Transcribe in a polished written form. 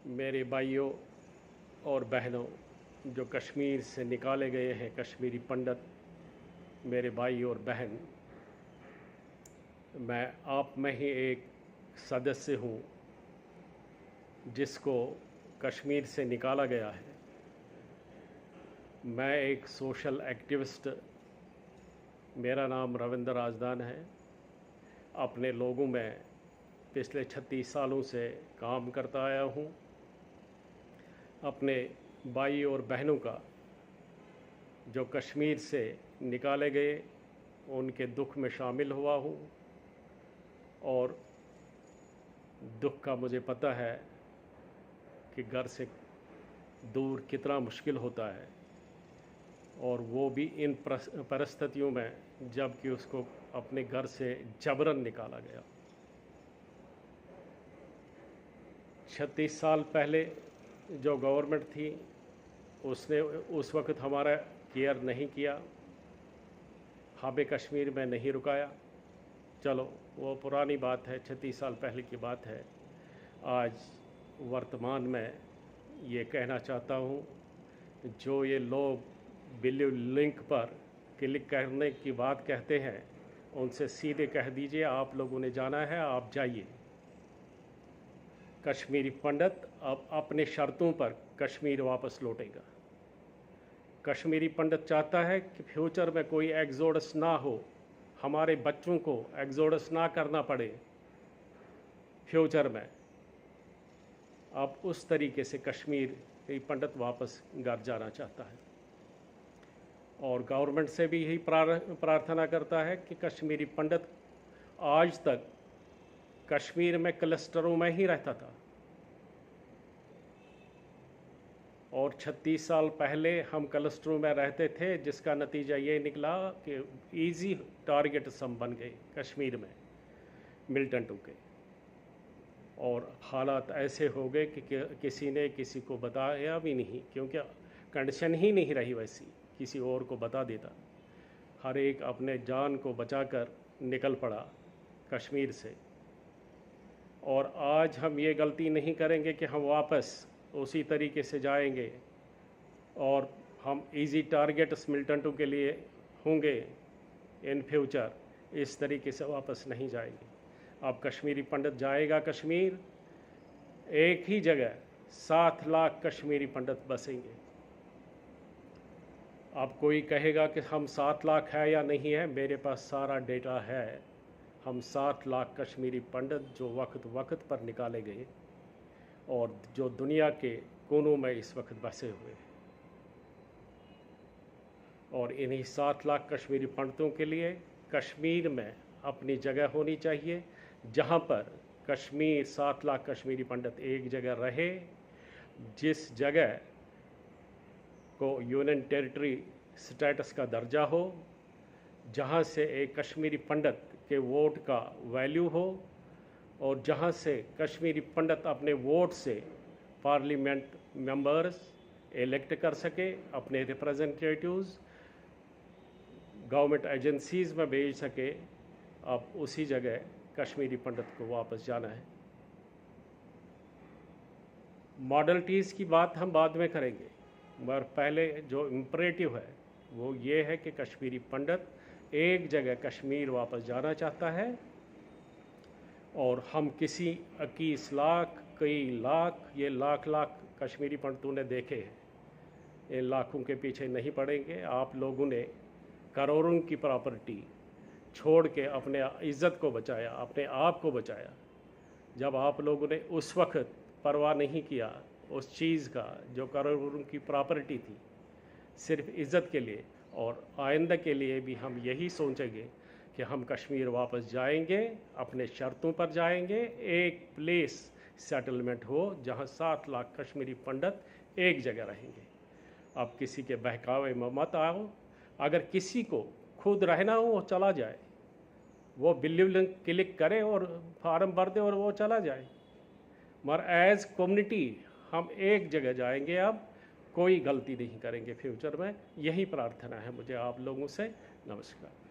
मेरे भाइयों और बहनों, जो कश्मीर से निकाले गए हैं कश्मीरी पंडित, मेरे भाई और बहन, मैं आप में ही एक सदस्य हूँ जिसको कश्मीर से निकाला गया है। मैं एक सोशल एक्टिविस्ट, मेरा नाम रविंद्र राजदान है। अपने लोगों में पिछले 36 सालों से काम करता आया हूँ। अपने भाई और बहनों का जो कश्मीर से निकाले गए उनके दुख में शामिल हुआ हूँ और दुख का मुझे पता है कि घर से दूर कितना मुश्किल होता है, और वो भी इन परिस्थितियों में जबकि उसको अपने घर से जबरन निकाला गया। 36 साल पहले जो गवर्नमेंट थी उसने उस वक्त हमारा केयर नहीं किया, हमें कश्मीर में नहीं रुकाया। चलो वो पुरानी बात है, 36 साल पहले की बात है। आज वर्तमान में ये कहना चाहता हूँ, जो ये लोग बिल्यू लिंक पर क्लिक करने की बात कहते हैं उनसे सीधे कह दीजिए आप लोगों ने जाना है, आप जाइए। कश्मीरी पंडित अब अपने शर्तों पर कश्मीर वापस लौटेगा। कश्मीरी पंडित चाहता है कि फ्यूचर में कोई एग्जोडस ना हो, हमारे बच्चों को एग्जोडस ना करना पड़े फ्यूचर में। अब उस तरीके से कश्मीरी पंडित वापस घर जाना चाहता है और गवर्नमेंट से भी यही प्रार्थना करता है कि कश्मीरी पंडित आज तक कश्मीर में क्लस्टरों में ही रहता था और 36 साल पहले हम क्लस्टरों में रहते थे, जिसका नतीजा ये निकला कि इजी टारगेट हम बन गए कश्मीर में मिलिटेंटों के। और हालात ऐसे हो गए कि किसी ने किसी को बताया भी नहीं, क्योंकि कंडीशन ही नहीं रही वैसी, किसी और को बता देता। हर एक अपने जान को बचाकर निकल पड़ा कश्मीर से। और आज हम ये गलती नहीं करेंगे कि हम वापस उसी तरीके से जाएंगे और हम इजी टारगेट्स मिलिटेंटों के लिए होंगे इन फ्यूचर। इस तरीके से वापस नहीं जाएंगे। अब कश्मीरी पंडित जाएगा कश्मीर, एक ही जगह 7 लाख कश्मीरी पंडित बसेंगे। अब कोई कहेगा कि हम 7 लाख है या नहीं है, मेरे पास सारा डेटा है। हम 7 लाख कश्मीरी पंडित जो वक्त पर निकाले गए और जो दुनिया के कोनों में इस वक्त बसे हुए हैं, और इन्हीं 7 लाख कश्मीरी पंडितों के लिए कश्मीर में अपनी जगह होनी चाहिए, जहां पर कश्मीर 7 लाख कश्मीरी पंडित एक जगह रहे, जिस जगह को यूनियन टेरिटरी स्टेटस का दर्जा हो, जहां से एक कश्मीरी पंडित के वोट का वैल्यू हो और जहां से कश्मीरी पंडित अपने वोट से पार्लियामेंट मेंबर्स इलेक्ट कर सके, अपने रिप्रेजेंटेटिव्स गवर्नमेंट एजेंसीज़ में भेज सके। अब उसी जगह कश्मीरी पंडित को वापस जाना है। मॉडलिटीज़ की बात हम बाद में करेंगे, मगर पहले जो इम्परेटिव है वो ये है कि कश्मीरी पंडित एक जगह कश्मीर वापस जाना चाहता है। और हम किसी 21 लाख, कई लाख, ये लाख कश्मीरी पंडितों ने देखे हैं, इन लाखों के पीछे नहीं पड़ेंगे। आप लोगों ने करोड़ों की प्रॉपर्टी छोड़ के अपने इज़्ज़त को बचाया, अपने आप को बचाया। जब आप लोगों ने उस वक्त परवाह नहीं किया उस चीज़ का जो करोड़ों की प्रॉपर्टी थी, सिर्फ इज़्ज़त के लिए, और आइंदा के लिए भी हम यही सोचेंगे कि हम कश्मीर वापस जाएंगे, अपने शर्तों पर जाएंगे, एक प्लेस सेटलमेंट हो जहां 7 लाख कश्मीरी पंडित एक जगह रहेंगे। अब किसी के बहकावे में मत आओ। अगर किसी को खुद रहना हो वो चला जाए, वो बिल्ली लिंक क्लिक करे और फार्म भर दे और वो चला जाए, मगर एज कम्युनिटी हम एक जगह जाएंगे। अब कोई गलती नहीं करेंगे फ्यूचर में। यही प्रार्थना है मुझे आप लोगों से। नमस्कार।